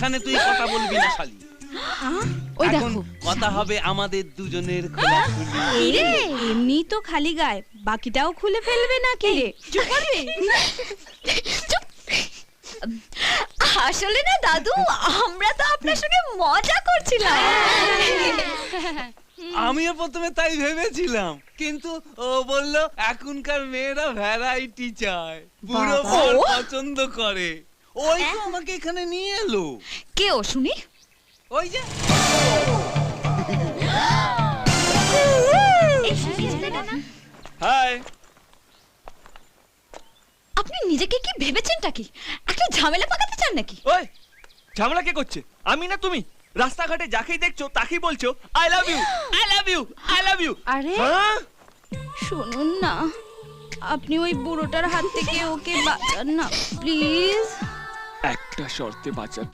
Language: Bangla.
এখানে তুই কথা বলবি না শালি। ওই এখন দেখো কথা হবে আমাদের দুজনের খোলাখুলি। রে এমনি তো খালি গায়ে, বাকিটাও খুলে ফেলবে নাকি রে? চুপ করবে? আসলে না দাদু, আমরা তো আপনার সঙ্গে মজা করছিলাম। আমিও প্রথমে তাই ভেবেছিলাম, কিন্তু ও বলল এখনকার মেয়েরা ভ্যারাইটি চায়, পুরো বর পছন্দ করে। ওই তো আমাকে এখানে নিয়ে এলো। কে ও শুনি? ওই যে হাই। আপনি নিজেকে কি ভেবেছেনটা কি? একটা ঝামেলা পাকাতে চান নাকি? ওই ঝামেলা কে করছে? আমি না তুমি? রাস্তাঘাটে যাকেই দেখছো তাকেই বলছো I love you, I love you, I love you. আরে হ্যাঁ, শুনুন না, আপনি ওই বুড়োটার হাত থেকে ওকে বাঁচান না প্লিজ। একটা শর্তে বাঁচাতে